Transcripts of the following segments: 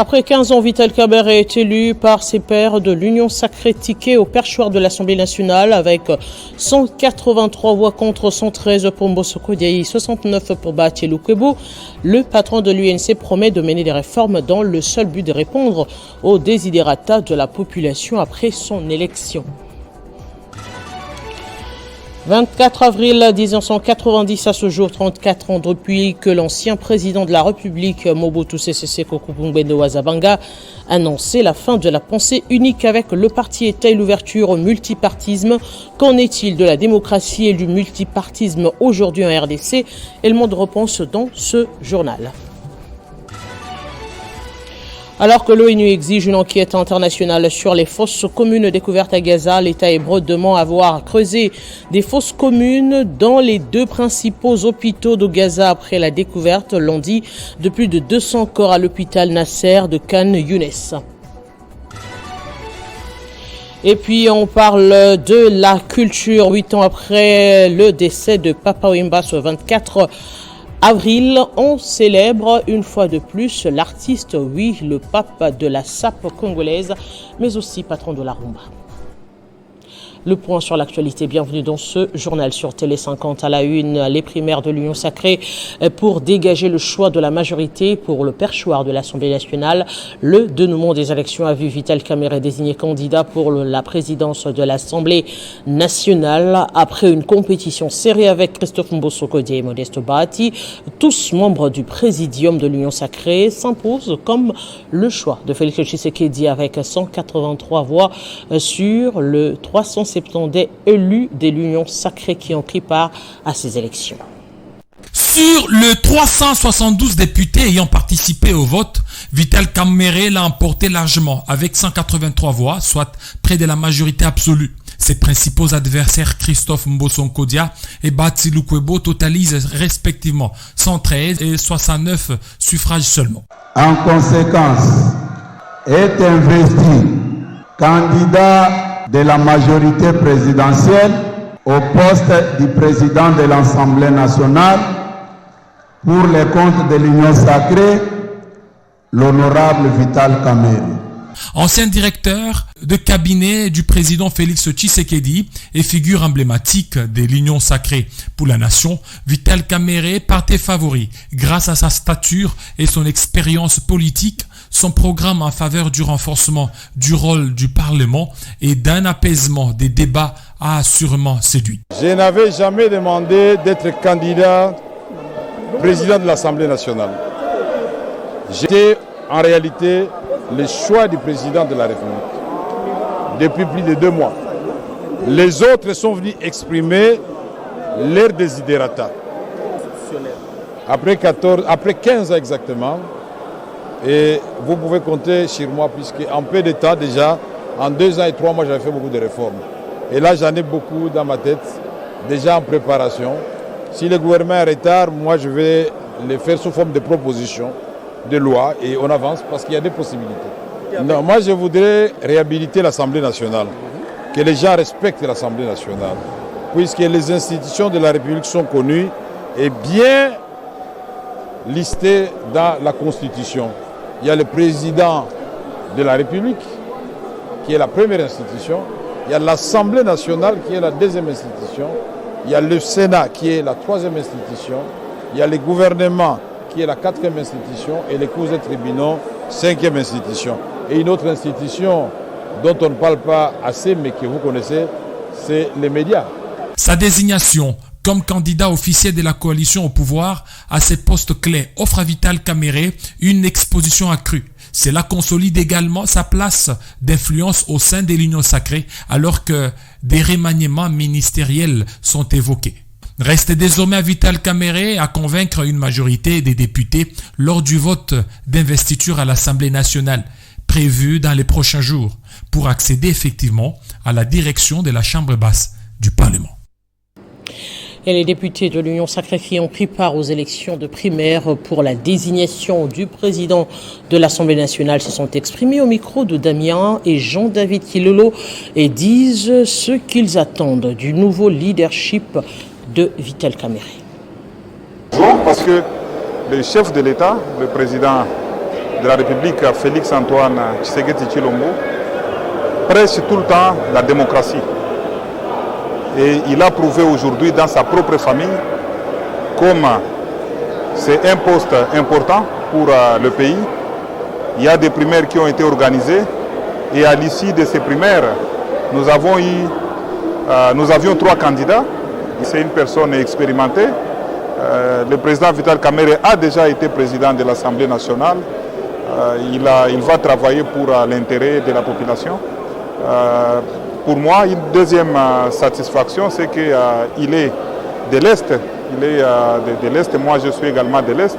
Après 15 ans, Vital Kamerhe est élu par ses pairs de l'Union Sacrée ticket au perchoir de l'Assemblée nationale avec 183 voix contre 113 pour Mbosso Kodiaye, 69 pour Bati Lukwebo. Le patron de l'UNC promet de mener des réformes dans le seul but de répondre aux desiderata de la population après son élection. 24 avril 1990, à ce jour, 34 ans depuis que l'ancien président de la République, Mobutu Sese Seko Kumbendo Wazabanga, annonçait la fin de la pensée unique avec le parti État et l'ouverture au multipartisme. Qu'en est-il de la démocratie et du multipartisme aujourd'hui en RDC? Et le monde repense dans ce journal. Alors que l'ONU exige une enquête internationale sur les fosses communes découvertes à Gaza, l'État hébreu demande avoir creusé des fosses communes dans les deux principaux hôpitaux de Gaza après la découverte lundi de plus de 200 corps à l'hôpital Nasser de Khan Younes. Et puis on parle de la culture 8 ans après le décès de Papa Wemba ce 24 avril, on célèbre une fois de plus l'artiste, oui, le pape de la sape congolaise, mais aussi patron de la rumba. Le point sur l'actualité, bienvenue dans ce journal sur Télé 50 à la une. Les primaires de l'Union Sacrée pour dégager le choix de la majorité pour le perchoir de l'Assemblée nationale. Le dénouement des élections a vu Vital Kamerhe désigné candidat pour la présidence de l'Assemblée nationale. Après une compétition serrée avec Christophe Mbosso Kodiaye et Modeste Bahati, tous membres du présidium de l'Union Sacrée s'imposent comme le choix de Félix Tshisekedi avec 183 voix sur le 370 élus de l'Union Sacrée qui ont pris part à ces élections. Sur le 372 députés ayant participé au vote, Vital Kamerhe l'a emporté largement avec 183 voix, soit près de la majorité absolue. Ses principaux adversaires Christophe Mbosso Kodiaye et Bati Lukwebo totalisent respectivement 113 et 69 suffrages seulement. En conséquence, est investi candidat de la majorité présidentielle au poste du président de l'Assemblée nationale pour les comptes de l'Union Sacrée, l'honorable Vital Kamerhe. Ancien directeur de cabinet du président Félix Tshisekedi et figure emblématique de l'Union Sacrée pour la nation, Vital Kamerhe partait favori grâce à sa stature et son expérience politique. Son programme en faveur du renforcement du rôle du Parlement et d'un apaisement des débats a assurément séduit. Je n'avais jamais demandé d'être candidat président de l'Assemblée nationale. J'étais en réalité le choix du président de la République depuis plus de 2 mois. Les autres sont venus exprimer leur desiderata. Après 15 ans exactement, et vous pouvez compter sur moi puisqu'en peu de temps déjà, en 2 ans et 3 mois, j'avais fait beaucoup de réformes. Et là, j'en ai beaucoup dans ma tête, déjà en préparation. Si le gouvernement est en retard, moi, je vais les faire sous forme de propositions, de loi, et on avance parce qu'il y a des possibilités. Non, moi, je voudrais réhabiliter l'Assemblée nationale, que les gens respectent l'Assemblée nationale, puisque les institutions de la République sont connues et bien listées dans la Constitution. Il y a le président de la République, qui est la première institution. Il y a l'Assemblée nationale, qui est la deuxième institution. Il y a le Sénat, qui est la troisième institution. Il y a le gouvernement, qui est la quatrième institution. Et les cours et tribunaux, cinquième institution. Et une autre institution dont on ne parle pas assez, mais que vous connaissez, c'est les médias. Sa désignation comme candidat officiel de la coalition au pouvoir à ces postes clés offre à Vital Kamerhe une exposition accrue. Cela consolide également sa place d'influence au sein de l'Union Sacrée alors que des remaniements ministériels sont évoqués. Reste désormais à Vital Kamerhe à convaincre une majorité des députés lors du vote d'investiture à l'Assemblée nationale prévu dans les prochains jours pour accéder effectivement à la direction de la Chambre basse du Parlement. Et les députés de l'Union Sacrée qui ont pris part aux élections de primaire pour la désignation du président de l'Assemblée nationale se sont exprimés au micro de Damien et Jean-David Kilolo et disent ce qu'ils attendent du nouveau leadership de Vital Kamerhe. Parce que le chef de l'État, le président de la République, Félix-Antoine Tshisekedi Tshilombo, prêche tout le temps la démocratie. Et il a prouvé aujourd'hui dans sa propre famille comme c'est un poste important pour le pays. Il y a des primaires qui ont été organisées et à l'issue de ces primaires, nous avions 3 candidats. C'est une personne expérimentée. Le président Vital Kamerhe a déjà été président de l'Assemblée nationale. Il va travailler pour l'intérêt de la population. Pour moi, une deuxième satisfaction, c'est qu'il est de l'Est. Il est de l'Est, moi je suis également de l'Est.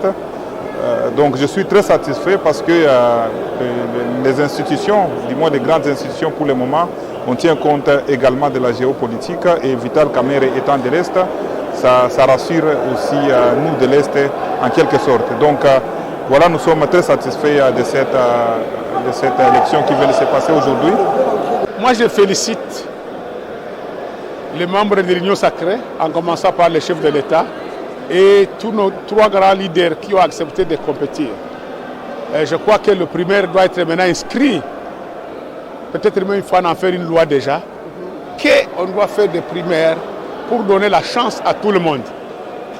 Donc je suis très satisfait parce que les institutions, du moins les grandes institutions pour le moment, on tient compte également de la géopolitique et Vital Kamerhe étant de l'Est, ça rassure aussi nous de l'Est en quelque sorte. Donc voilà, nous sommes très satisfaits de cette élection qui vient de se passer aujourd'hui. Moi je félicite les membres de l'Union sacrée, en commençant par le chef de l'État et tous nos 3 grands leaders qui ont accepté de compétir. Je crois que le primaire doit être maintenant inscrit, peut-être même il faut en faire une loi déjà, qu'on doit faire des primaires pour donner la chance à tout le monde,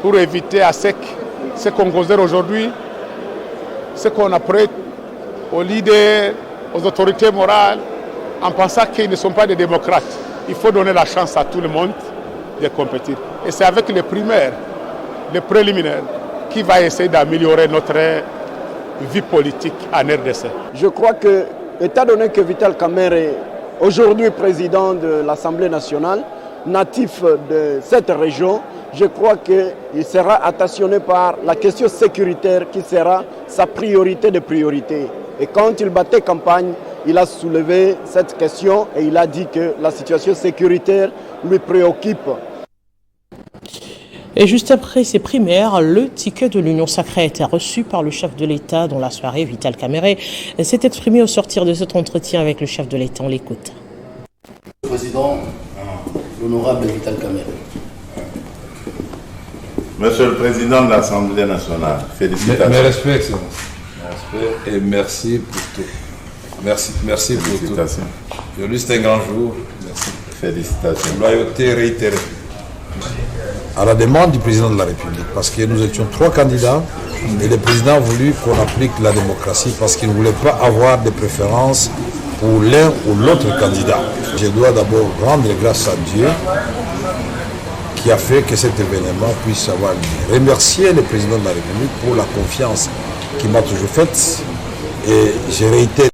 pour éviter à ce qu'on considère aujourd'hui, ce qu'on apprête aux leaders, aux autorités morales, en pensant qu'ils ne sont pas des démocrates. Il faut donner la chance à tout le monde de compétir. Et c'est avec les primaires, les préliminaires, qui va essayer d'améliorer notre vie politique en RDC. Je crois que, étant donné que Vital Kamerhe est aujourd'hui président de l'Assemblée nationale, natif de cette région, je crois qu'il sera attentionné par la question sécuritaire qui sera sa priorité de priorité. Et quand il battait campagne, il a soulevé cette question et il a dit que la situation sécuritaire lui préoccupe. Et juste après ces primaires, le ticket de l'Union sacrée a été reçu par le chef de l'État dans la soirée. Vital Kamerhe s'est exprimé au sortir de cet entretien avec le chef de l'État. On l'écoute. Président, l'honorable Vital Kamerhe. Monsieur le Président de l'Assemblée nationale, félicitations. Mes respects, Excellence. Mes respects et merci pour tout. Merci pour tout. Aujourd'hui, c'est un grand jour. Merci. Félicitations. Loyauté réitérée. À la demande du président de la République, parce que nous étions 3 candidats et le président a voulu qu'on applique la démocratie parce qu'il ne voulait pas avoir de préférence pour l'un ou l'autre candidat. Je dois d'abord rendre grâce à Dieu qui a fait que cet événement puisse avoir lieu. Remercier le président de la République pour la confiance qu'il m'a toujours faite et je réitère.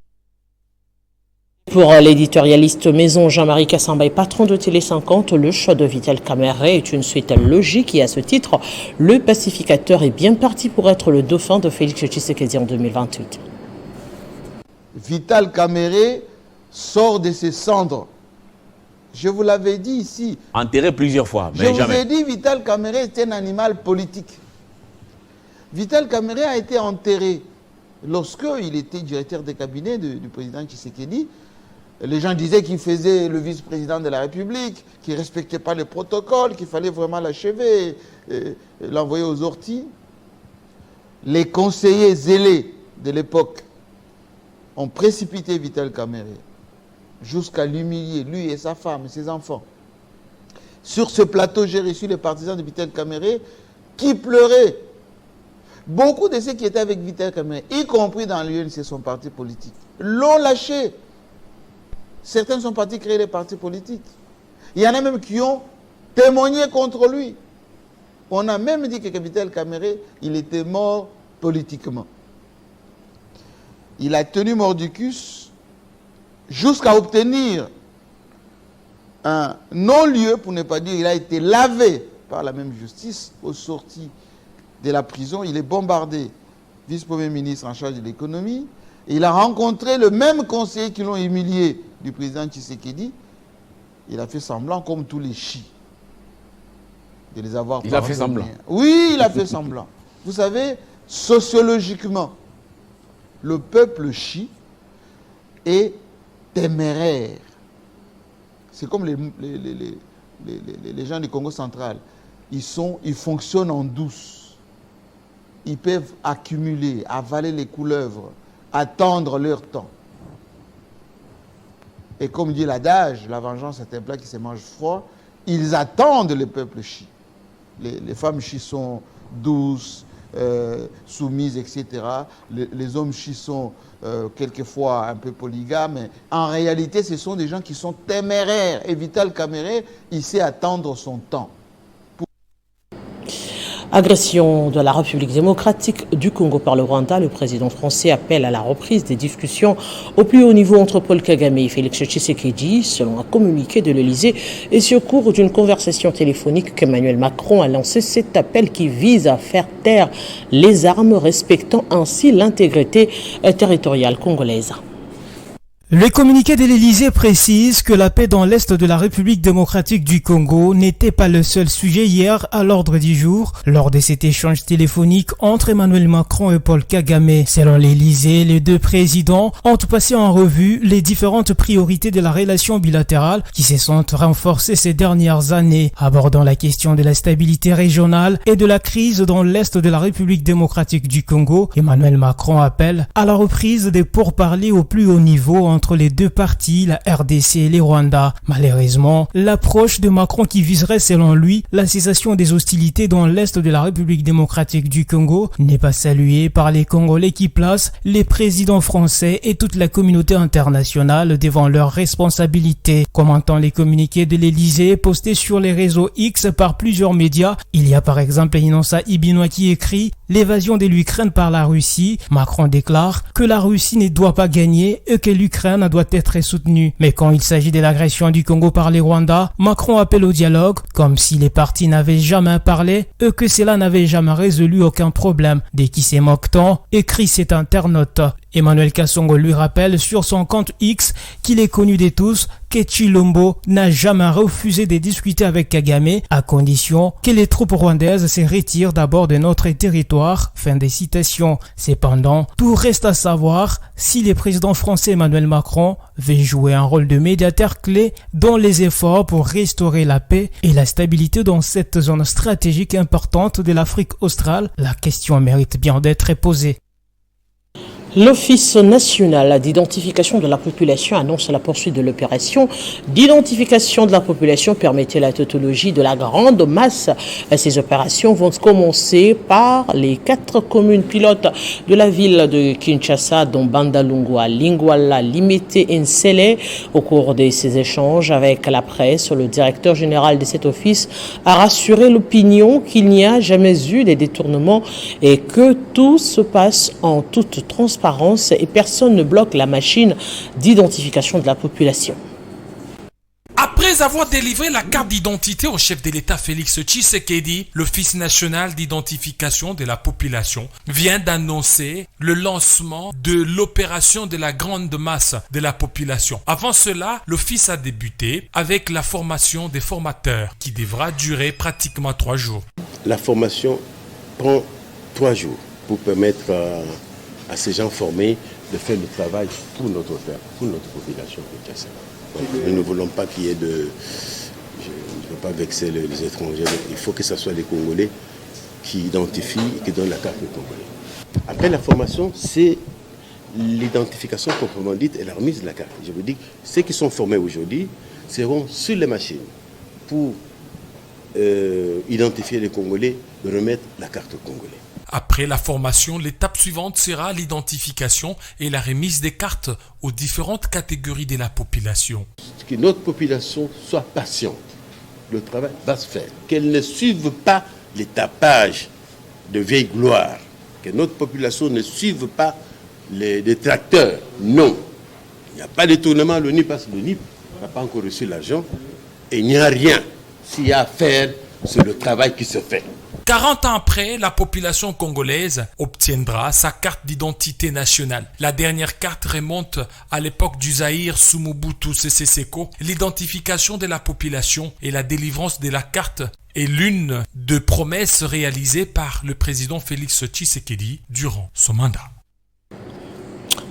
Pour l'éditorialiste maison Jean-Marie Kassamba, patron de Télé 50, le choix de Vital Kamerhe est une suite logique et à ce titre, le pacificateur est bien parti pour être le dauphin de Félix Tshisekedi en 2028. Vital Kamerhe sort de ses cendres. Je vous l'avais dit ici. Enterré plusieurs fois, mais jamais. Je vous ai dit Vital Kamerhe était un animal politique. Vital Kamerhe a été enterré lorsqu'il était directeur de cabinet du président Tshisekedi. Les gens disaient qu'il faisait le vice-président de la République, qu'il ne respectait pas les protocoles, qu'il fallait vraiment l'achever, l'envoyer aux orties. Les conseillers zélés de l'époque ont précipité Vital Kamerhe jusqu'à l'humilier, lui et sa femme, ses enfants. Sur ce plateau, j'ai reçu les partisans de Vital Kamerhe qui pleuraient. Beaucoup de ceux qui étaient avec Vital Kamerhe, y compris dans l'UNC, son parti politique, l'ont lâché. Certains sont partis créer des partis politiques. Il y en a même qui ont témoigné contre lui. On a même dit que Vital Kamerhe, il était mort politiquement. Il a tenu mordicus jusqu'à obtenir un non-lieu, pour ne pas dire il a été lavé par la même justice au sorti de la prison. Il est bombardé, vice-premier ministre en charge de l'économie. Il a rencontré le même conseiller qui l'ont humilié du président Tshisekedi. Il a fait semblant, comme tous les chis, de les avoir Il a fait semblant. Oui, il a fait semblant. Vous savez, sociologiquement, le peuple chi est téméraire. C'est comme les gens du Congo central. Ils fonctionnent en douce. Ils peuvent accumuler, avaler les couleuvres, attendre leur temps. Et comme dit l'adage, la vengeance est un plat qui se mange froid, ils attendent le peuple chi. Les femmes chi sont douces, soumises, etc. Les hommes chi sont quelquefois un peu polygames. Mais en réalité, ce sont des gens qui sont téméraires. Et Vital Kamerhe, il sait attendre son temps. Agression de la République démocratique du Congo par le Rwanda, le président français appelle à la reprise des discussions au plus haut niveau entre Paul Kagame et Félix Tshisekedi, selon un communiqué de l'Élysée. Et c'est au cours d'une conversation téléphonique qu'Emmanuel Macron a lancé cet appel qui vise à faire taire les armes, respectant ainsi l'intégrité territoriale congolaise. Le communiqué de l'Élysée précise que la paix dans l'Est de la République démocratique du Congo n'était pas le seul sujet hier à l'ordre du jour lors de cet échange téléphonique entre Emmanuel Macron et Paul Kagame. Selon l'Élysée, les deux présidents ont passé en revue les différentes priorités de la relation bilatérale qui se sont renforcées ces dernières années, abordant la question de la stabilité régionale et de la crise dans l'Est de la République démocratique du Congo. Emmanuel Macron appelle à la reprise des pourparlers au plus haut niveau entre les deux parties, la RDC et les Rwandais. Malheureusement, l'approche de Macron qui viserait selon lui la cessation des hostilités dans l'Est de la République démocratique du Congo n'est pas saluée par les Congolais qui placent les présidents français et toute la communauté internationale devant leurs responsabilités. Commentant les communiqués de l'Élysée postés sur les réseaux X par plusieurs médias, il y a par exemple Innocent Ibinois qui écrit « L'évasion de l'Ukraine par la Russie ». Macron déclare que la Russie ne doit pas gagner et que l'Ukraine doit être soutenue. Mais quand il s'agit de l'agression du Congo par les Rwandais, Macron appelle au dialogue, comme si les partis n'avaient jamais parlé et que cela n'avait jamais résolu aucun problème. Dès qui se moque-t-on, écrit cet internaute. Emmanuel Kassongo lui rappelle sur son compte X qu'il est connu de tous que Tshilombo n'a jamais refusé de discuter avec Kagame à condition que les troupes rwandaises se retirent d'abord de notre territoire. Fin des citations. Cependant, tout reste à savoir si le président français Emmanuel Macron veut jouer un rôle de médiateur clé dans les efforts pour restaurer la paix et la stabilité dans cette zone stratégique importante de l'Afrique australe. La question mérite bien d'être posée. L'Office national d'identification de la population annonce la poursuite de l'opération d'identification de la population permettant la tautologie de la grande masse. Ces opérations vont commencer par les 4 communes pilotes de la ville de Kinshasa, dont Bandalungwa, Lingwala, Limete et Nsele. Au cours de ces échanges avec la presse, le directeur général de cet office a rassuré l'opinion qu'il n'y a jamais eu de détournement et que tout se passe en toute transparence et personne ne bloque la machine d'identification de la population. Après avoir délivré la carte d'identité au chef de l'État Félix Tshisekedi, l'Office national d'identification de la population vient d'annoncer le lancement de l'opération de la grande masse de la population. Avant cela, l'Office a débuté avec la formation des formateurs qui devra durer pratiquement 3 jours. La formation prend 3 jours pour permettre à ces gens formés de faire le travail pour notre population. Nous ne voulons pas qu'il y ait de... Je ne veux pas vexer les étrangers. Il faut que ce soit les Congolais qui identifient et qui donnent la carte aux Congolais. Après la formation, c'est l'identification proprement dite et la remise de la carte. Je vous dis, ceux qui sont formés aujourd'hui seront sur les machines pour identifier les Congolais, remettre la carte aux Congolais. Après la formation, l'étape suivante sera l'identification et la remise des cartes aux différentes catégories de la population. Que notre population soit patiente. Le travail va se faire. Qu'elle ne suive pas les tapages de vieille gloire. Que notre population ne suive pas les détracteurs. Non. Il n'y a pas de détournement. Le NIP passe le NIP. On n'a pas encore reçu l'argent. Et il n'y a rien. S'il y a à faire, c'est le travail qui se fait. 40 ans après, la population congolaise obtiendra sa carte d'identité nationale. La dernière carte remonte à l'époque du Zaïre sous Mobutu Sese Seko. L'identification de la population et la délivrance de la carte est l'une des promesses réalisées par le président Félix Tshisekedi durant son mandat.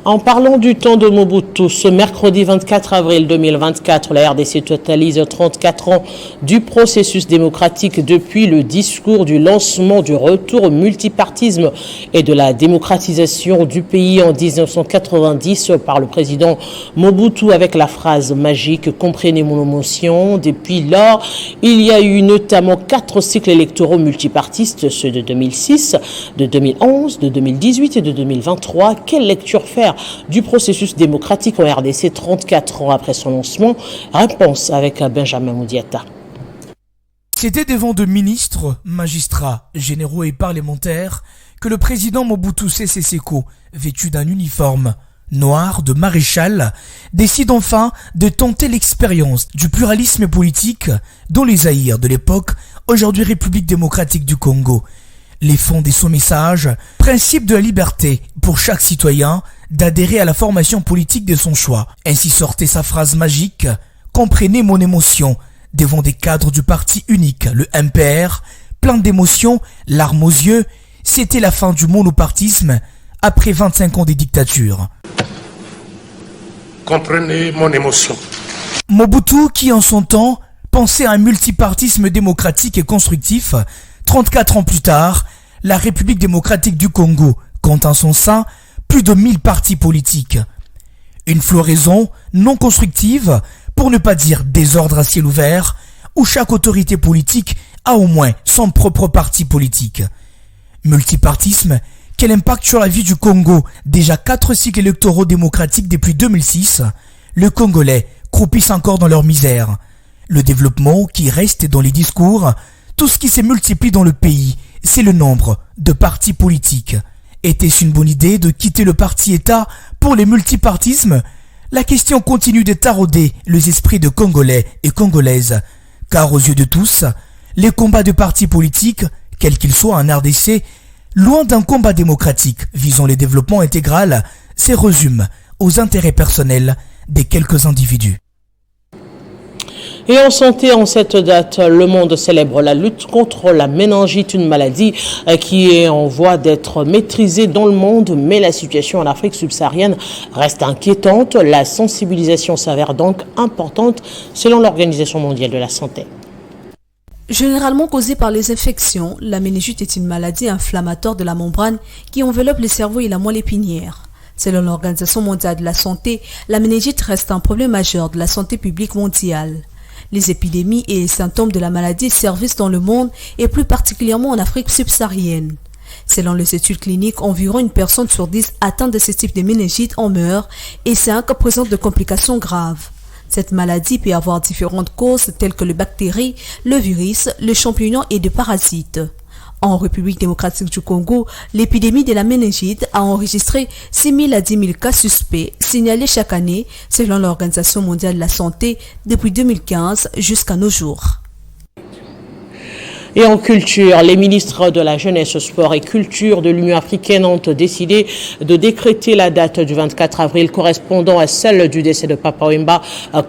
En parlant du temps de Mobutu, ce mercredi 24 avril 2024, la RDC totalise 34 ans du processus démocratique depuis le discours du lancement du retour au multipartisme et de la démocratisation du pays en 1990 par le président Mobutu avec la phrase magique « Comprenez mon émotion ». Depuis lors, il y a eu notamment 4 cycles électoraux multipartistes, ceux de 2006, de 2011, de 2018 et de 2023. Quelle lecture faire du processus démocratique en RDC 34 ans après son lancement? Réponse avec Benjamin Moudiata. C'était devant de ministres, magistrats, généraux et parlementaires que le président Mobutu Sese Seko, vêtu d'un uniforme noir de maréchal, décide enfin de tenter l'expérience du pluralisme politique dont les Zaïre de l'époque, aujourd'hui République démocratique du Congo, les fonds de son message, principe de la liberté pour chaque citoyen d'adhérer à la formation politique de son choix. Ainsi sortait sa phrase magique « Comprenez mon émotion » devant des cadres du parti unique, le MPR, plein d'émotions, larmes aux yeux, c'était la fin du monopartisme après 25 ans de dictature. Comprenez mon émotion. Mobutu, qui en son temps pensait à un multipartisme démocratique et constructif, 34 ans plus tard, la République démocratique du Congo compte en son sein plus de 1000 partis politiques. Une floraison non constructive, pour ne pas dire désordre à ciel ouvert, où chaque autorité politique a au moins son propre parti politique. Multipartisme, quel impact sur la vie du Congo? Déjà 4 cycles électoraux démocratiques depuis 2006, le Congolais croupissent encore dans leur misère. Le développement qui reste dans les discours, tout ce qui se multiplie dans le pays, c'est le nombre de partis politiques. Était-ce une bonne idée de quitter le parti-État pour les multipartismes? La question continue de tarauder les esprits de Congolais et Congolaises, car aux yeux de tous, les combats de partis politiques, quels qu'ils soient en RDC, loin d'un combat démocratique visant le développement intégral, se résument aux intérêts personnels des quelques individus. Et en santé, en cette date, le monde célèbre la lutte contre la méningite, une maladie qui est en voie d'être maîtrisée dans le monde, mais la situation en Afrique subsaharienne reste inquiétante. La sensibilisation s'avère donc importante selon l'Organisation mondiale de la santé. Généralement causée par les infections, la méningite est une maladie inflammatoire de la membrane qui enveloppe le cerveau et la moelle épinière. Selon l'Organisation mondiale de la santé, la méningite reste un problème majeur de la santé publique mondiale. Les épidémies et les symptômes de la maladie sévissent dans le monde et plus particulièrement en Afrique subsaharienne. Selon les études cliniques, environ 1 personne sur 10 atteinte de ce type de méningite en meurt et 5 présentent de complications graves. Cette maladie peut avoir différentes causes telles que les bactéries, le virus, les champignons et des parasites. En République démocratique du Congo, l'épidémie de la méningite a enregistré 6 000 à 10 000 cas suspects signalés chaque année selon l'Organisation mondiale de la santé depuis 2015 jusqu'à nos jours. Et en culture, les ministres de la Jeunesse, Sport et Culture de l'Union africaine ont décidé de décréter la date du 24 avril correspondant à celle du décès de Papa Wemba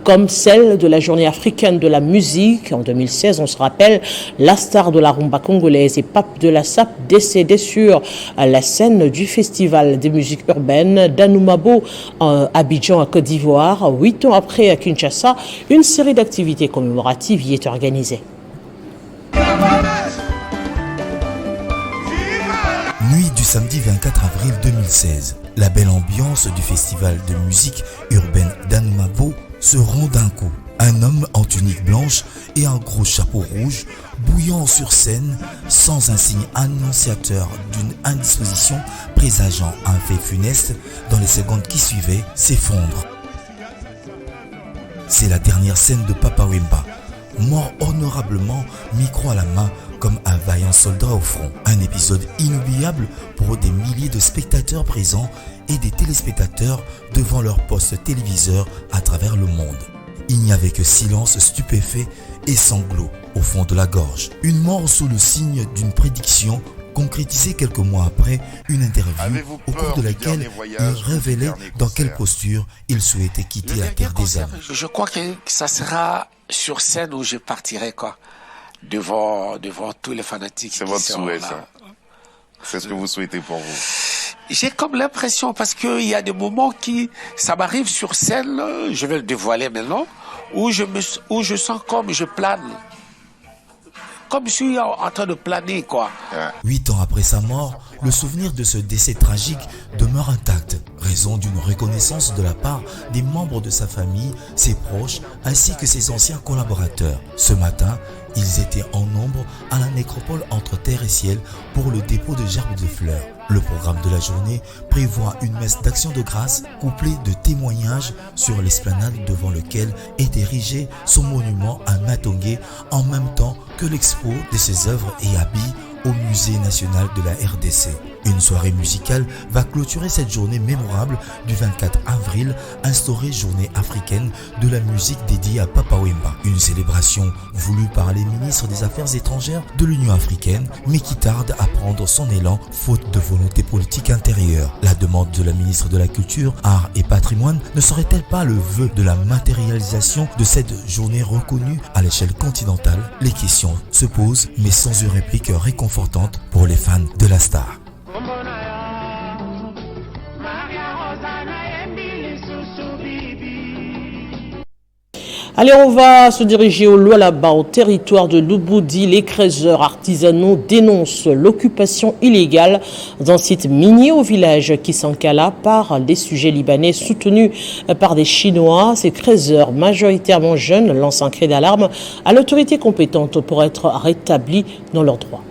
comme celle de la Journée africaine de la musique. En 2016, on se rappelle, la star de la rumba congolaise et pape de la SAP décédé sur la scène du Festival des musiques urbaines d'Anoumabo à Abidjan, à Côte d'Ivoire. 8 ans après, à Kinshasa, une série d'activités commémoratives y est organisée. Nuit du samedi 24 avril 2016, la belle ambiance du festival de musique urbaine d'Anoumabo se rompt d'un coup. Un homme en tunique blanche et un gros chapeau rouge, bouillant sur scène, sans un signe annonciateur d'une indisposition présageant un fait funeste, dans les secondes qui suivaient, s'effondre. C'est la dernière scène de Papa Wemba, mort honorablement, micro à la main, comme un vaillant soldat au front. Un épisode inoubliable pour des milliers de spectateurs présents et des téléspectateurs devant leur poste téléviseur à travers le monde. Il n'y avait que silence stupéfait et sanglots au fond de la gorge. Une mort sous le signe d'une prédiction concrétisée quelques mois après une interview au cours de laquelle il révélait dans quelle posture il souhaitait quitter la terre des hommes. Je crois que ça sera sur scène où je partirai devant tous les fanatiques. C'est votre souhait, ça. C'est ce que vous souhaitez pour vous. J'ai comme l'impression, parce qu'il y a des moments qui, ça m'arrive sur scène, je vais le dévoiler maintenant, où je sens comme je plane. Comme je suis en train de planer, quoi. 8 ans après sa mort, le souvenir de ce décès tragique demeure intact, raison d'une reconnaissance de la part des membres de sa famille, ses proches, ainsi que ses anciens collaborateurs. Ce matin, ils étaient en nombre à la nécropole entre terre et ciel pour le dépôt de gerbes de fleurs. Le programme de la journée prévoit une messe d'action de grâce couplée de témoignages sur l'esplanade devant lequel est érigé son monument à Matongé en même temps que l'expo de ses œuvres et habits au Musée national de la RDC. Une soirée musicale va clôturer cette journée mémorable du 24 avril, instaurée journée africaine de la musique dédiée à Papa Wemba. Une célébration voulue par les ministres des Affaires étrangères de l'Union africaine, mais qui tarde à prendre son élan faute de volonté politique intérieure. La demande de la ministre de la Culture, Art et Patrimoine ne serait-elle pas le vœu de la matérialisation de cette journée reconnue à l'échelle continentale? Les questions se posent, mais sans une réplique réconfortante pour les fans de la star. Allez, on va se diriger au Lualaba, au territoire de Lubudi. Les créateurs artisanaux dénoncent l'occupation illégale d'un site minier au village Kisankala par des sujets libanais soutenus par des Chinois. Ces créateurs, majoritairement jeunes, lancent un cri d'alarme à l'autorité compétente pour être rétablis dans leurs droits.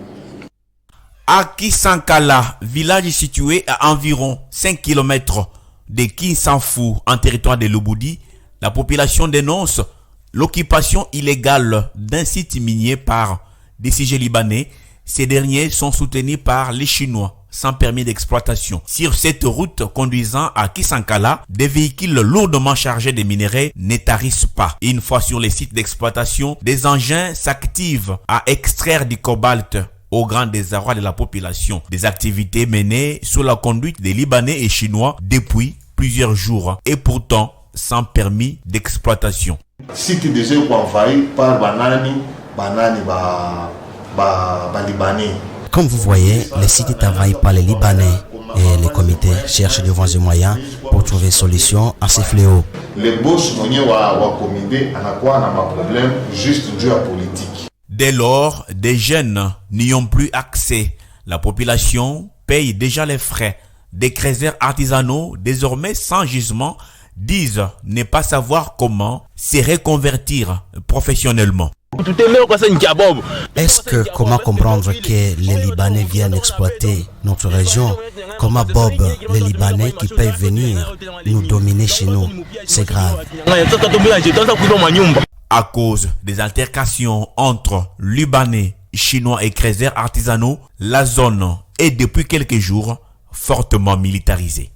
À Kisankala, village situé à environ 5 km de Kinsanfu, en territoire de Lubudi, la population dénonce l'occupation illégale d'un site minier par des sujets libanais. Ces derniers sont soutenus par les Chinois sans permis d'exploitation. Sur cette route conduisant à Kisankala, des véhicules lourdement chargés de minerais ne tarissent pas. Une fois sur les sites d'exploitation, des engins s'activent à extraire du cobalt au grand désarroi de la population. Des activités menées sous la conduite des Libanais et Chinois depuis plusieurs jours et pourtant sans permis d'exploitation. Site déjà envahi par Libanais. Comme vous voyez, le site est envahi par les Libanais et les comités cherchent de voies et moyens pour trouver solution à ces fléaux. Les boss n'ont comité un problème juste dû à politique. Dès lors, des jeunes n'y ont plus accès. La population paye déjà les frais. Des créateurs artisanaux, désormais sans jugement, disent ne pas savoir comment se reconvertir professionnellement. Est-ce que comment comprendre que les Libanais viennent exploiter notre région? Comment Bob, les Libanais qui peuvent venir nous dominer chez nous? C'est grave. À cause des altercations entre Libanais, Chinois et créateurs artisanaux, la zone est depuis quelques jours fortement militarisée.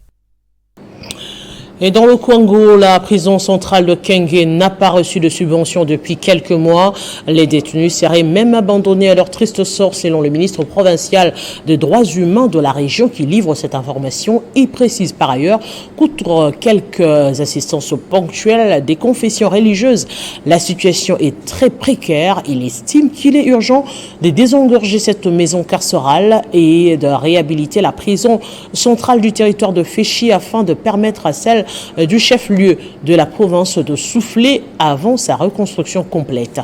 Et dans le Congo, la prison centrale de Kenge n'a pas reçu de subvention depuis quelques mois. Les détenus seraient même abandonnés à leur triste sort, selon le ministre provincial des droits humains de la région qui livre cette information. Il précise par ailleurs qu'outre quelques assistances ponctuelles des confessions religieuses, la situation est très précaire. Il estime qu'il est urgent de désengorger cette maison carcérale et de réhabiliter la prison centrale du territoire de Féchi afin de permettre à celle du chef-lieu de la province de souffler avant sa reconstruction complète.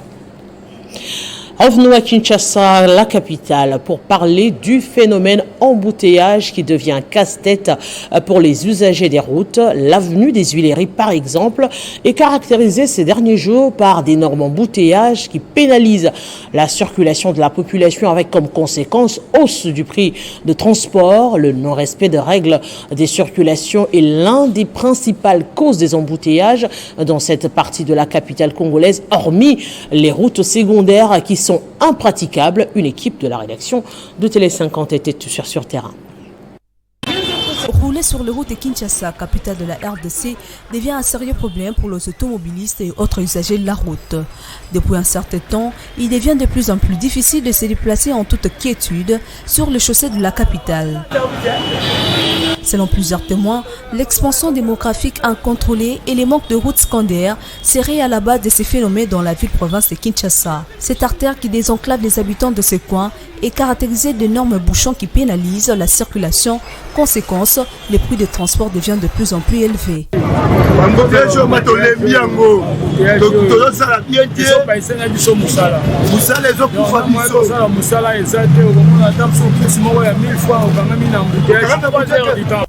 Revenons à Kinshasa, la capitale, pour parler du phénomène embouteillage qui devient un casse-tête pour les usagers des routes. L'avenue des Huileries, par exemple, est caractérisée ces derniers jours par d'énormes embouteillages qui pénalisent la circulation de la population avec comme conséquence hausse du prix de transport. Le non-respect de règles des circulations est l'un des principales causes des embouteillages dans cette partie de la capitale congolaise, hormis les routes secondaires qui sont impraticables. Une équipe de la rédaction de Télé 50 était sur terrain. Rouler sur les routes de Kinshasa, capitale de la RDC, devient un sérieux problème pour les automobilistes et autres usagers de la route. Depuis un certain temps, il devient de plus en plus difficile de se déplacer en toute quiétude sur les chaussées de la capitale. Selon plusieurs témoins, l'expansion démographique incontrôlée et les manques de routes secondaires seraient à la base de ces phénomènes dans la ville-province de Kinshasa. Cette artère qui désenclave les habitants de ce coin est caractérisée d'énormes bouchons qui pénalisent la circulation. Conséquence, les prix de transport deviennent de plus en plus élevés.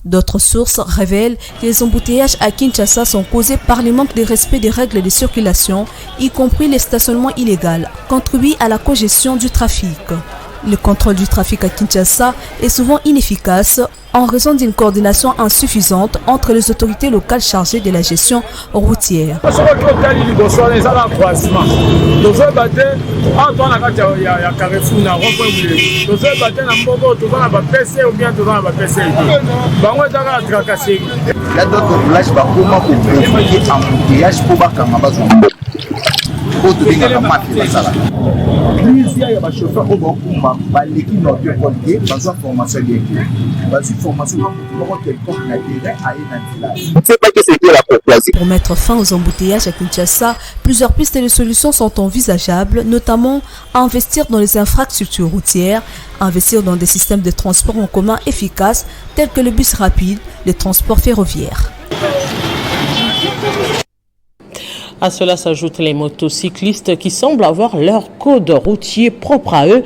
D'autres sources révèlent que les embouteillages à Kinshasa sont causés par le manque de respect des règles de circulation, y compris les stationnements illégaux, contribuent à la congestion du trafic. Le contrôle du trafic à Kinshasa est souvent inefficace en raison d'une coordination insuffisante entre les autorités locales chargées de la gestion routière. Pour mettre fin aux embouteillages à Kinshasa, plusieurs pistes de solutions sont envisageables, notamment investir dans les infrastructures routières, investir dans des systèmes de transport en commun efficaces tels que le bus rapide, le transport ferroviaire. À cela s'ajoutent les motocyclistes qui semblent avoir leur code routier propre à eux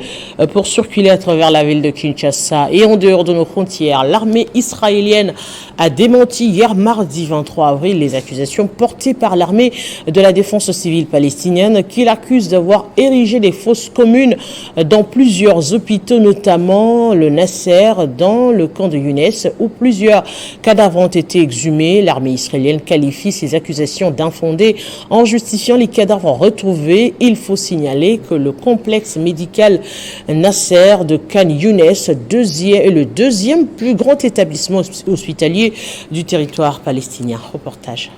pour circuler à travers la ville de Kinshasa. Et en dehors de nos frontières, l'armée israélienne a démenti hier mardi 23 avril les accusations portées par l'armée de la défense civile palestinienne qui l'accuse d'avoir érigé des fosses communes dans plusieurs hôpitaux, notamment le Nasser dans le camp de Younes où plusieurs cadavres ont été exhumés. L'armée israélienne qualifie ces accusations d'infondées en justifiant les cadavres retrouvés. Il faut signaler que le complexe médical Nasser de Khan Younes est le deuxième plus grand établissement hospitalier du territoire palestinien. Reportage.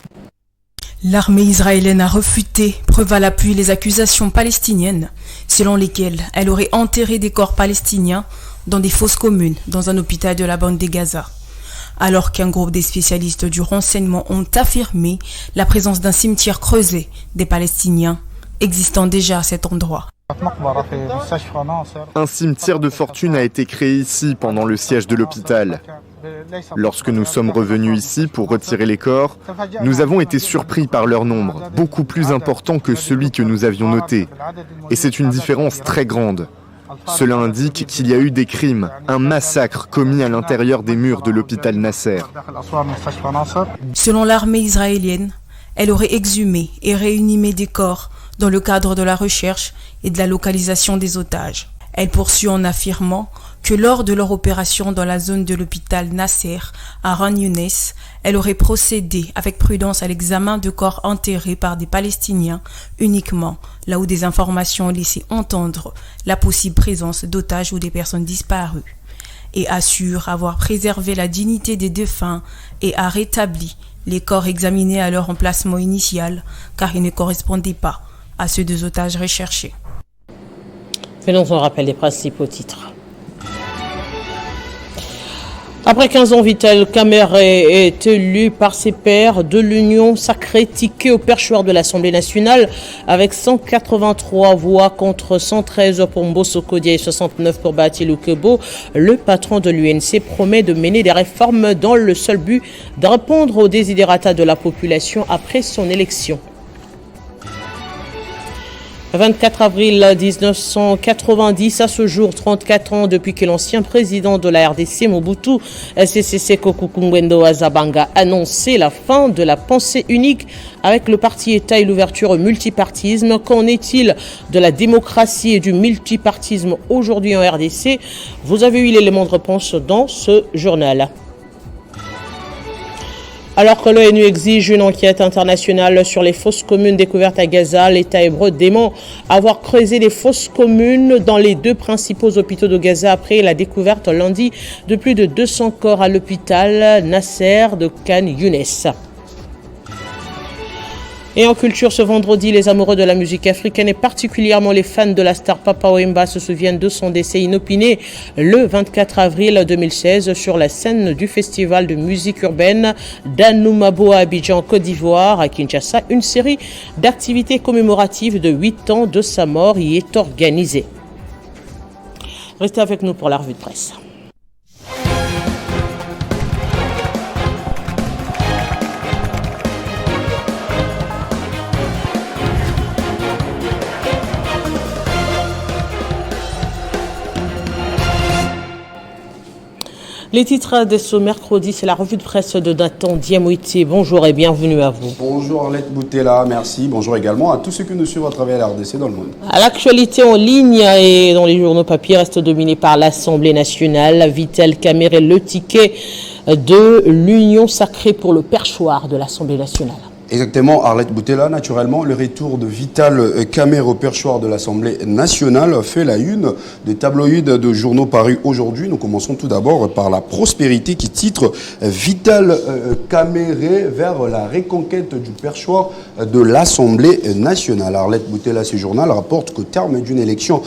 L'armée israélienne a refuté, preuve à l'appui, les accusations palestiniennes selon lesquelles elle aurait enterré des corps palestiniens dans des fosses communes dans un hôpital de la bande de Gaza. Alors qu'un groupe des spécialistes du renseignement ont affirmé la présence d'un cimetière creusé des Palestiniens existant déjà à cet endroit. Un cimetière de fortune a été créé ici pendant le siège de l'hôpital. Lorsque nous sommes revenus ici pour retirer les corps, nous avons été surpris par leur nombre, beaucoup plus important que celui que nous avions noté. Et c'est une différence très grande. Cela indique qu'il y a eu des crimes, un massacre commis à l'intérieur des murs de l'hôpital Nasser. Selon l'armée israélienne, elle aurait exhumé et réanimé des corps dans le cadre de la recherche et de la localisation des otages. Elle poursuit en affirmant que lors de leur opération dans la zone de l'hôpital Nasser à Khan Younes, elle aurait procédé avec prudence à l'examen de corps enterrés par des Palestiniens uniquement, là où des informations ont laissé entendre la possible présence d'otages ou des personnes disparues, et assure avoir préservé la dignité des défunts et a rétabli les corps examinés à leur emplacement initial, car ils ne correspondaient pas à ceux des otages recherchés. Faisons un rappel des principaux titres. Après 15 ans, Vital Kamerhe est élu par ses pairs de l'Union sacrée ticket au perchoir de l'Assemblée nationale avec 183 voix contre 113 pour Mbosso Kodia et 69 pour Bahati Lukebo. Le patron de l'UNC promet de mener des réformes dans le seul but de répondre aux desiderata de la population après son élection. 24 avril 1990, à ce jour, 34 ans depuis que l'ancien président de la RDC, Mobutu Sese Seko Ngwendo Azabanga, a annoncé la fin de la pensée unique avec le parti-État et l'ouverture au multipartisme. Qu'en est-il de la démocratie et du multipartisme aujourd'hui en RDC? Vous avez eu l'élément de réponse dans ce journal. Alors que l'ONU exige une enquête internationale sur les fosses communes découvertes à Gaza, l'État hébreu dément avoir creusé des fosses communes dans les deux principaux hôpitaux de Gaza après la découverte lundi de plus de 200 corps à l'hôpital Nasser de Khan Younes. Et en culture, ce vendredi, les amoureux de la musique africaine et particulièrement les fans de la star Papa Wemba se souviennent de son décès inopiné le 24 avril 2016 sur la scène du festival de musique urbaine d'Anoumabo à Abidjan, Côte d'Ivoire. À Kinshasa, une série d'activités commémoratives de 8 ans de sa mort y est organisée. Restez avec nous pour la revue de presse. Les titres de ce mercredi, c'est la revue de presse de Nathan Diamouiti. Bonjour et bienvenue à vous. Bonjour Arlette Boutella, merci. Bonjour également à tous ceux qui nous suivent à travers la RDC dans le monde. L'actualité en ligne et dans les journaux papier reste dominée par l'Assemblée nationale. Vital Kamerhe, le ticket de l'Union sacrée pour le perchoir de l'Assemblée nationale. Exactement, Arlette Boutella, naturellement, le retour de Vital Kamerhe au perchoir de l'Assemblée nationale fait la une des tabloïds de journaux parus aujourd'hui. Nous commençons tout d'abord par La Prospérité qui titre Vital Kamerhe vers la reconquête du perchoir de l'Assemblée nationale. Arlette Boutella, ce journal rapporte qu'au terme d'une élection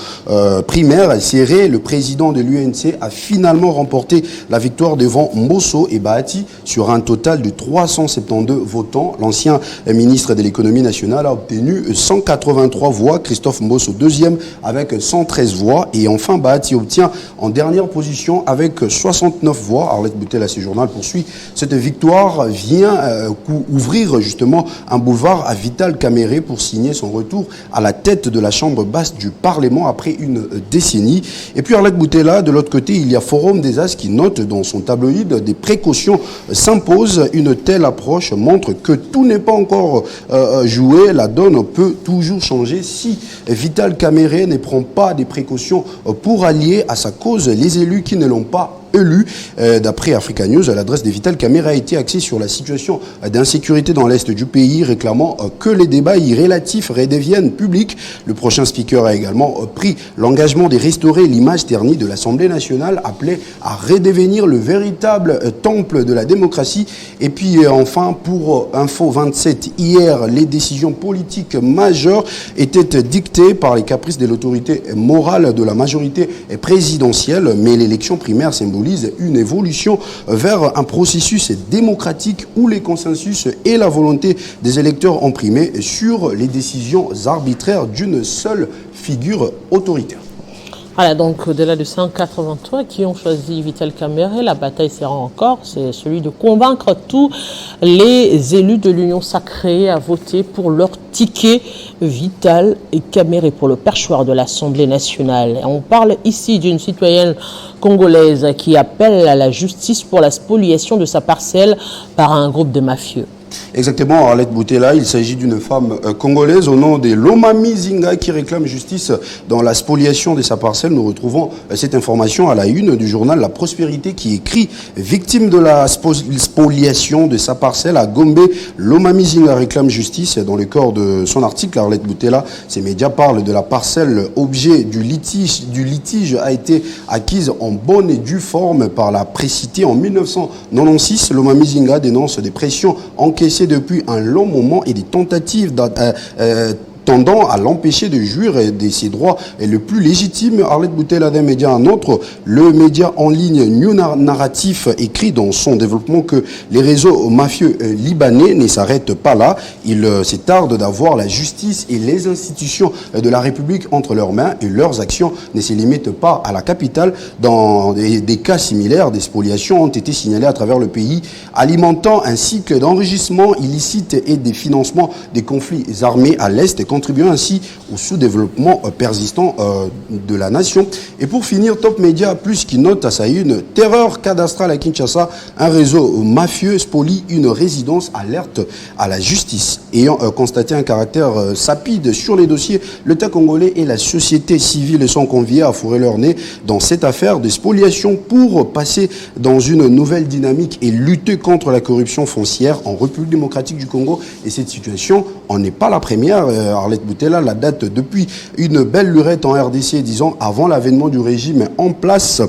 primaire serrée, le président de l'UNC a finalement remporté la victoire devant Mbosso et Bahati sur un total de 372 votants. L'ancien ministre de l'économie nationale a obtenu 183 voix, Christophe Mbosso deuxième avec 113 voix et enfin Bahati obtient en dernière position avec 69 voix. Arlette Boutella, ce journal poursuit, cette victoire vient ouvrir justement un boulevard à Vital Kamerhe pour signer son retour à la tête de la chambre basse du Parlement après une décennie. Et puis Arlette Boutella, de l'autre côté, il y a Forum des As qui note dans son tabloïd des précautions s'imposent. Une telle approche montre que tout n'est pas encore joué, la donne peut toujours changer si Vital Kamerhe ne prend pas des précautions pour allier à sa cause les élus qui ne l'ont pas élu. D'après Africa News, l'adresse de Vital Kamerhe a été axée sur la situation d'insécurité dans l'est du pays, réclamant que les débats irrélatifs redeviennent publics. Le prochain speaker a également pris l'engagement de restaurer l'image ternie de l'Assemblée nationale, appelée à redevenir le véritable temple de la démocratie. Et puis enfin, pour Info 27, hier, les décisions politiques majeures étaient dictées par les caprices de l'autorité morale de la majorité présidentielle, mais l'élection primaire symbolise une évolution vers un processus démocratique où les consensus et la volonté des électeurs ont primé sur les décisions arbitraires d'une seule figure autoritaire. Voilà, donc au-delà de 183 qui ont choisi Vital Kamerhe, la bataille sera encore, c'est celui de convaincre tous les élus de l'Union sacrée à voter pour leur ticket Vital Kamerhe pour le perchoir de l'Assemblée nationale. On parle ici d'une citoyenne congolaise qui appelle à la justice pour la spoliation de sa parcelle par un groupe de mafieux. Exactement, Arlette Boutella, il s'agit d'une femme congolaise au nom de Lomami Zinga qui réclame justice dans la spoliation de sa parcelle. Nous retrouvons cette information à la une du journal La Prospérité qui écrit « Victime de la spoliation de sa parcelle à Gombe, Lomami Zinga réclame justice ». Dans le corps de son article, Arlette Boutella, ces médias parlent de la parcelle objet du litige a été acquise en bonne et due forme par la précitée en 1996. Lomami Zinga dénonce des pressions encaissées depuis un long moment et des tentatives tendant à l'empêcher de jouir de ses droits et le plus légitime. Arlette Boutella d'un média à un autre, le média en ligne New Narratif écrit dans son développement que les réseaux mafieux libanais ne s'arrêtent pas là. Il s'est tarde d'avoir la justice et les institutions de la République entre leurs mains et leurs actions ne se limitent pas à la capitale. Dans des cas similaires, des spoliations ont été signalés à travers le pays, alimentant un cycle d'enrichissement illicite et des financements des conflits armés à l'Est, contribuant ainsi au sous-développement persistant de la nation. Et pour finir, Top Media Plus qui note à sa une « Terreur cadastrale à Kinshasa, un réseau mafieux spolie une résidence, alerte à la justice ». Ayant constaté un caractère sapide sur les dossiers, l'État congolais et la société civile sont conviés à fourrer leur nez dans cette affaire de spoliation pour passer dans une nouvelle dynamique et lutter contre la corruption foncière en République démocratique du Congo. Et cette situation, on n'est pas la première. Arlette Boutella la date depuis une belle lurette en RDC, disons avant l'avènement du régime en place.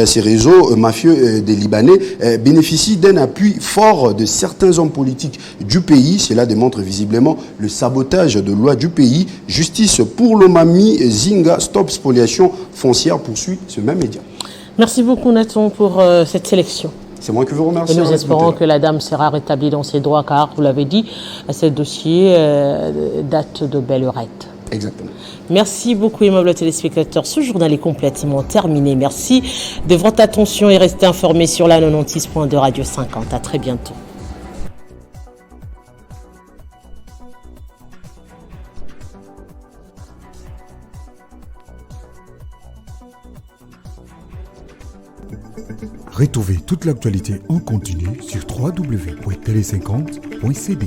Ces réseaux mafieux des Libanais bénéficient d'un appui fort de certains hommes politiques du pays. Cela démontre visiblement le sabotage de loi du pays. Justice pour l'Omami, Zinga, Stop Spoliation foncière, poursuit ce même média. Merci beaucoup Nathan pour cette sélection. C'est moi qui vous remercie. Et nous espérons que la dame sera rétablie dans ses droits, car, vous l'avez dit, ce dossier date de belle lurette. Exactement. Merci beaucoup, aimables téléspectateurs. Ce journal est complètement terminé. Merci de votre attention et restez informés sur la 96.2 Radio 50. À très bientôt. Retrouvez toute l'actualité en continu sur www.tele50.cd.